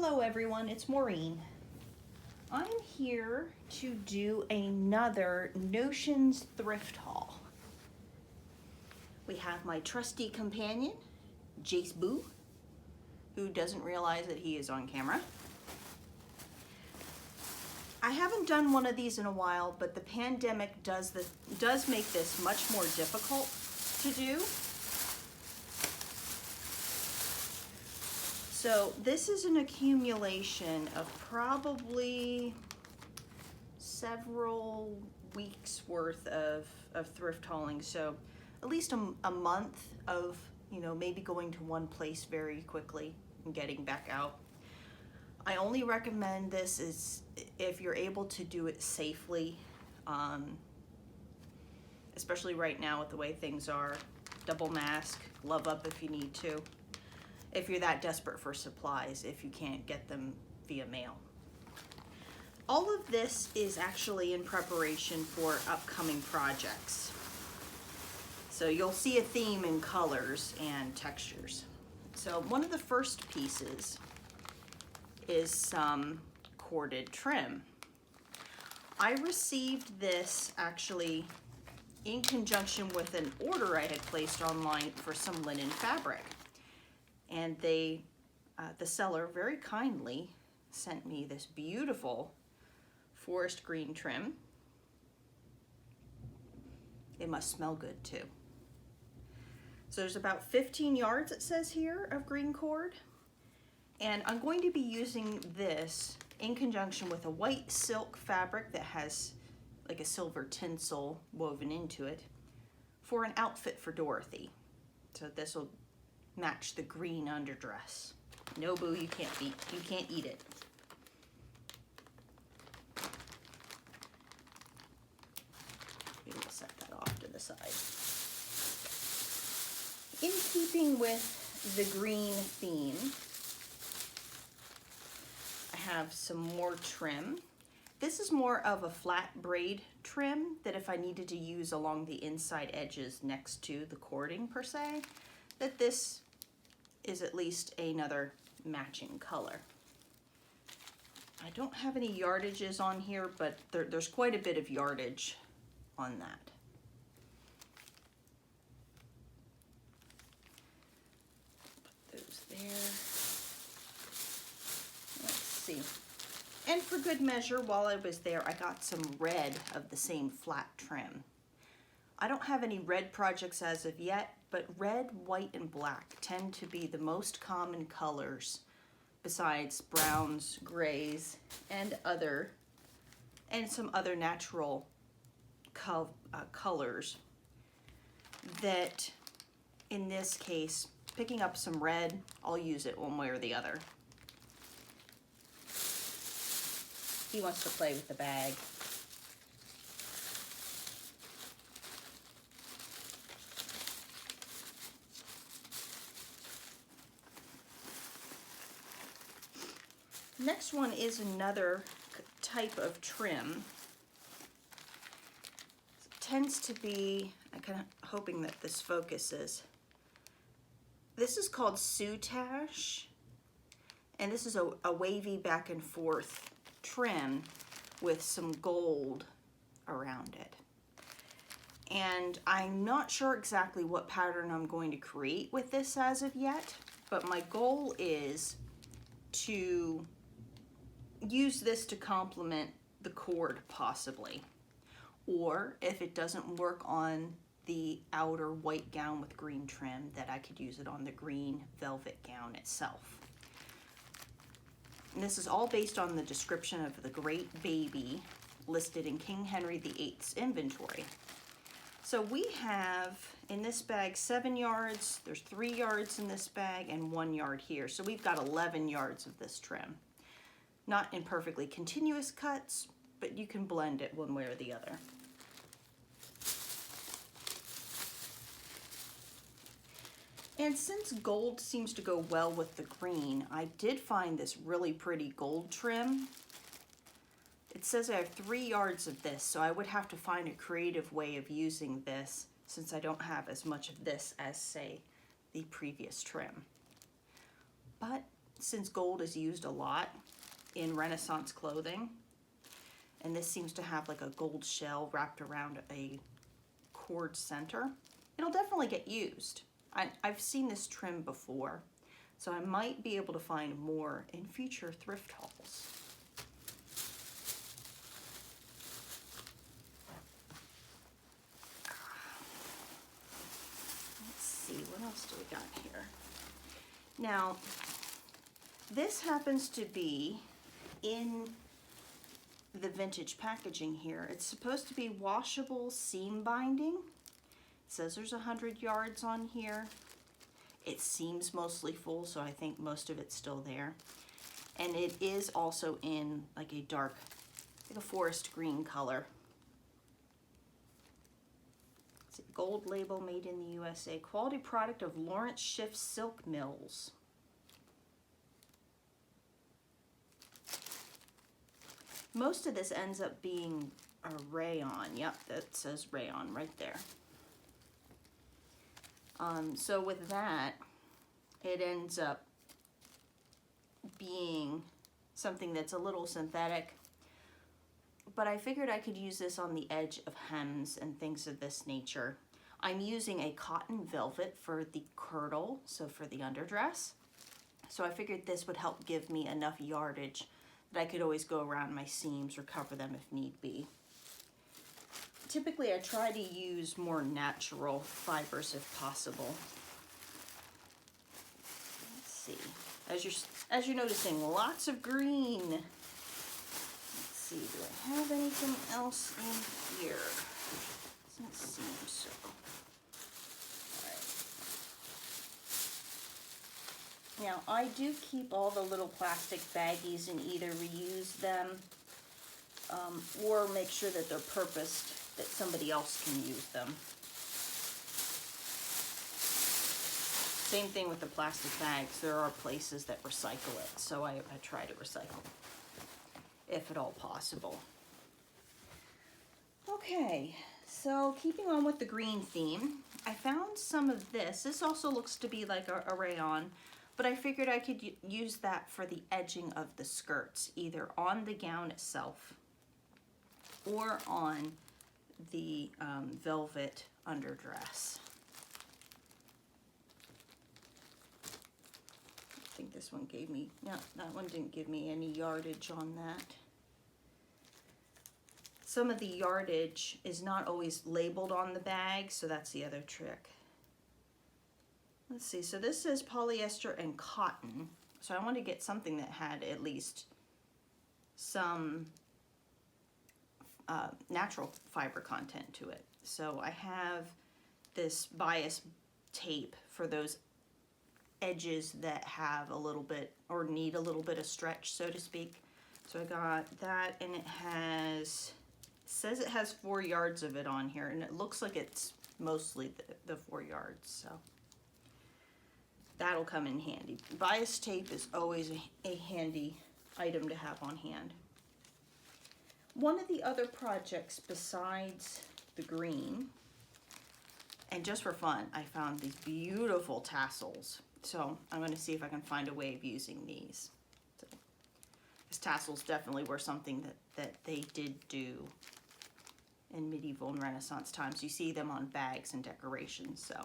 Hello everyone, it's Maureen. I'm here to do another Notions thrift haul. We have my trusty companion, Jace Boo, who doesn't realize that he is on camera. I haven't done one of these in a while, but the pandemic does make this much more difficult to do. So this is an accumulation of probably several weeks worth of thrift hauling. So at least a month of, maybe going to one place very quickly and getting back out. I only recommend this is if you're able to do it safely, especially right now with the way things are. Double mask, glove up if you need to. If you're that desperate for supplies, if you can't get them via mail. All of this is actually in preparation for upcoming projects. So you'll see a theme in colors and textures. So one of the first pieces is some corded trim. I received this actually in conjunction with an order I had placed online for some linen fabric. And the seller very kindly sent me this beautiful forest green trim. It must smell good too. So there's about 15 yards, it says here, of green cord. And I'm going to be using this in conjunction with a white silk fabric that has like a silver tinsel woven into it for an outfit for Dorothy. So this will match the green underdress. No, Boo, you can't eat it. We will set that off to the side. In keeping with the green theme, I have some more trim. This is more of a flat braid trim that if I needed to use along the inside edges next to the cording per se, that this is at least another matching color. I don't have any yardages on here, but there's quite a bit of yardage on that. Put those there. Let's see. And for good measure, while I was there, I got some red of the same flat trim. I don't have any red projects as of yet, but red, white, and black tend to be the most common colors besides browns, grays, and some other natural colors that, in this case, picking up some red, I'll use it one way or the other. He wants to play with the bag. Next one is another type of trim. It tends to be, I'm kind of hoping that this focuses. This is called soutache, and this is a wavy back and forth trim with some gold around it. And I'm not sure exactly what pattern I'm going to create with this as of yet, but my goal is to use this to complement the cord possibly, or if it doesn't work on the outer white gown with green trim, that I could use it on the green velvet gown itself. And this is all based on the description of the Great Baby listed in King Henry VIII's inventory. So we have in this bag 7 yards, there's 3 yards in this bag and 1 yard here. So we've got 11 yards of this trim. Not in perfectly continuous cuts, but you can blend it one way or the other. And since gold seems to go well with the green, I did find this really pretty gold trim. It says I have 3 yards of this, so I would have to find a creative way of using this since I don't have as much of this as, say, the previous trim. But since gold is used a lot in Renaissance clothing, and this seems to have like a gold shell wrapped around a cord center, it'll definitely get used. I've seen this trim before, so I might be able to find more in future thrift hauls. Let's see, what else do we got here? Now, this happens to be in the vintage packaging here. It's supposed to be washable seam binding. It says there's 100 yards on here. It seems mostly full, so I think most of it's still there. And it is also in like a dark, like a forest green color. It's a gold label, made in the USA. Quality product of Lawrence Schiff Silk Mills. Most of this ends up being a rayon. Yep, that says rayon right there. So with that, it ends up being something that's a little synthetic, but I figured I could use this on the edge of hems and things of this nature. I'm using a cotton velvet for the kirtle, so for the underdress. So I figured this would help give me enough yardage that I could always go around my seams or cover them if need be. Typically, I try to use more natural fibers if possible. Let's see. As you're noticing, lots of green. Let's see, do I have anything else in here? Doesn't seem so. Now, I do keep all the little plastic baggies and either reuse them or make sure that they're purposed, that somebody else can use them. Same thing with the plastic bags. There are places that recycle it, so I try to recycle if at all possible. Okay, so keeping on with the green theme, I found some of this. This also looks to be like a rayon, but I figured I could use that for the edging of the skirts, either on the gown itself or on the velvet underdress. I think this one gave me, no, that one didn't give me any yardage on that. Some of the yardage is not always labeled on the bag, so that's the other trick. Let's see, so this says polyester and cotton. So I want to get something that had at least some natural fiber content to it. So I have this bias tape for those edges that have a little bit, or need a little bit of stretch, so to speak. So I got that, and it says it has 4 yards of it on here, and it looks like it's mostly the 4 yards, so that'll come in handy. Bias tape is always a handy item to have on hand. One of the other projects besides the green, and just for fun, I found these beautiful tassels. So I'm going to see if I can find a way of using these. So, these tassels definitely were something that they did do in medieval and Renaissance times. You see them on bags and decorations, so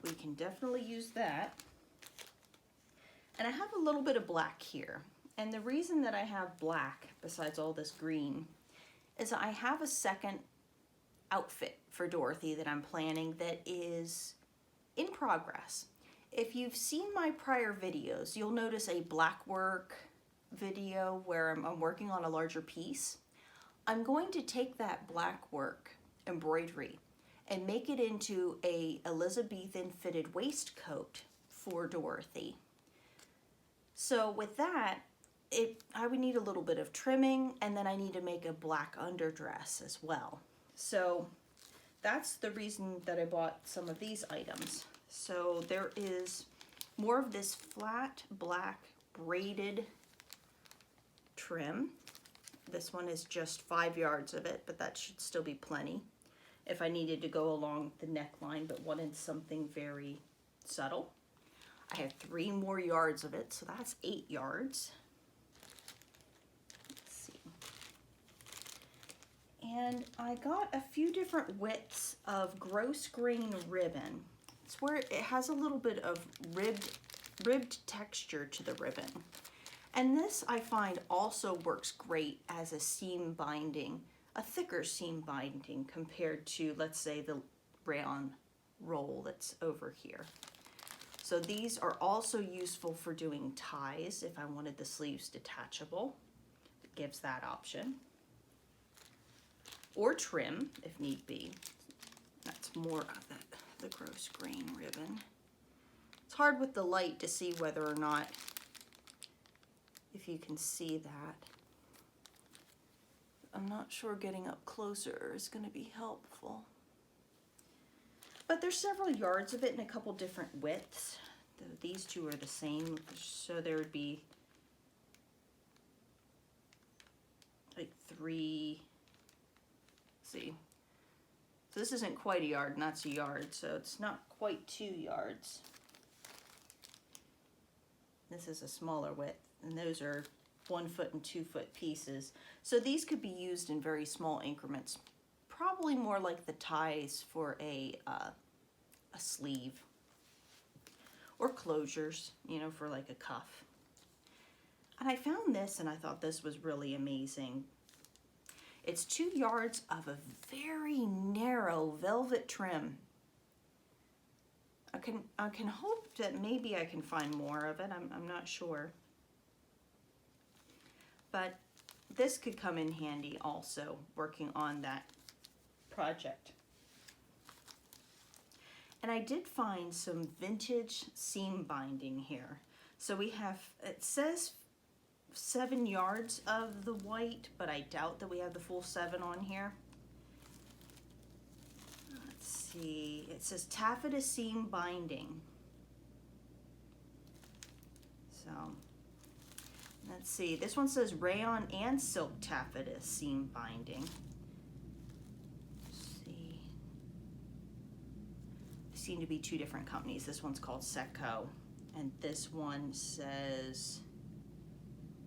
we can definitely use that. And I have a little bit of black here. And the reason that I have black, besides all this green, is I have a second outfit for Dorothy that I'm planning that is in progress. If you've seen my prior videos, you'll notice a black work video where I'm working on a larger piece. I'm going to take that black work embroidery and make it into a Elizabethan fitted waistcoat for Dorothy. So with that, I would need a little bit of trimming, and then I need to make a black underdress as well. So that's the reason that I bought some of these items. So there is more of this flat black braided trim. This one is just 5 yards of it, but that should still be plenty if I needed to go along the neckline, but wanted something very subtle. I have 3 more yards of it, so that's 8 yards. Let's see. And I got a few different widths of gross grain ribbon. It's where it has a little bit of ribbed texture to the ribbon. And this I find also works great as a seam binding, a thicker seam binding compared to, let's say, the rayon roll that's over here. So these are also useful for doing ties if I wanted the sleeves detachable. It gives that option. Or trim if need be. That's more of the gross grain ribbon. It's hard with the light to see whether or not, if you can see that. I'm not sure getting up closer is going to be helpful. But there's several yards of it in a couple different widths. These two are the same, so there would be like 3, see. So this isn't quite a yard, and that's a yard, so it's not quite 2 yards. This is a smaller width, and those are 1 foot and 2 foot pieces. So these could be used in very small increments, probably more like the ties for a sleeve, or closures, you know, for like a cuff. And I found this and I thought this was really amazing. It's 2 yards of a very narrow velvet trim. I can hope that maybe I can find more of it. I'm not sure. But this could come in handy also working on that project. And I did find some vintage seam binding here. So we have, it says 7 yards of the white, but I doubt that we have the full 7 on here. Let's see, it says taffeta seam binding. So, let's see, this one says rayon and silk taffeta seam binding. Seem to be 2 different companies. This one's called Secco, and this one says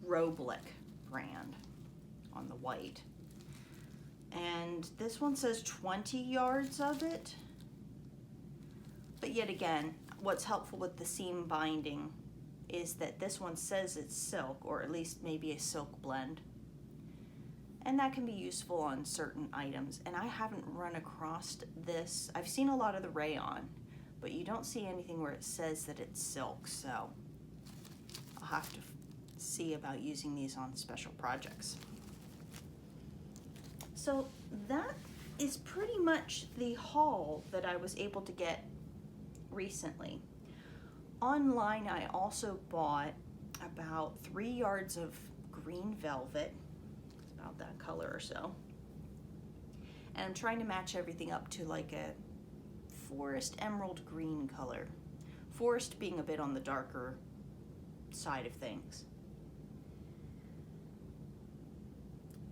Roblick brand on the white. And this one says 20 yards of it. But yet again, what's helpful with the seam binding is that this one says it's silk, or at least maybe a silk blend. And that can be useful on certain items. And I haven't run across this. I've seen a lot of the rayon, but you don't see anything where it says that it's silk. So I'll have to see about using these on special projects. So that is pretty much the haul that I was able to get recently. Online, I also bought about 3 yards of green velvet, about that color or so. And I'm trying to match everything up to like a forest emerald green color. Forest being a bit on the darker side of things.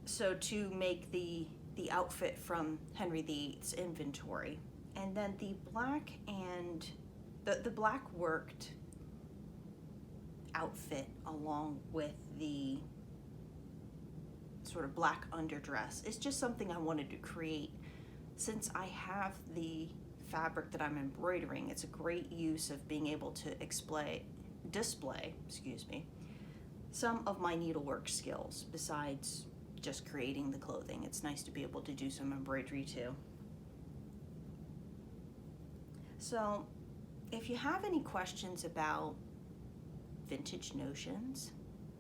So to make the outfit from Henry VIII's inventory. And then the black and the black worked outfit along with the sort of black underdress is just something I wanted to create. Since I have the fabric that I'm embroidering, it's a great use of being able to display, some of my needlework skills besides just creating the clothing. It's nice to be able to do some embroidery too. So if you have any questions about vintage notions,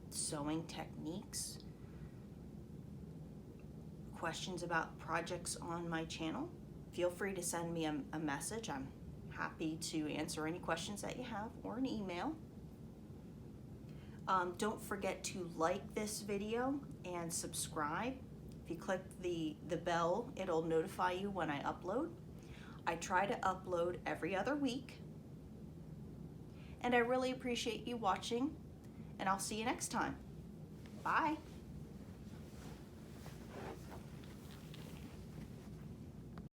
sewing techniques, questions about projects on my channel, feel free to send me a message. I'm happy to answer any questions that you have, or an email. Don't forget to like this video and subscribe. If you click the bell, it'll notify you when I upload. I try to upload every other week. And I really appreciate you watching, and I'll see you next time. Bye.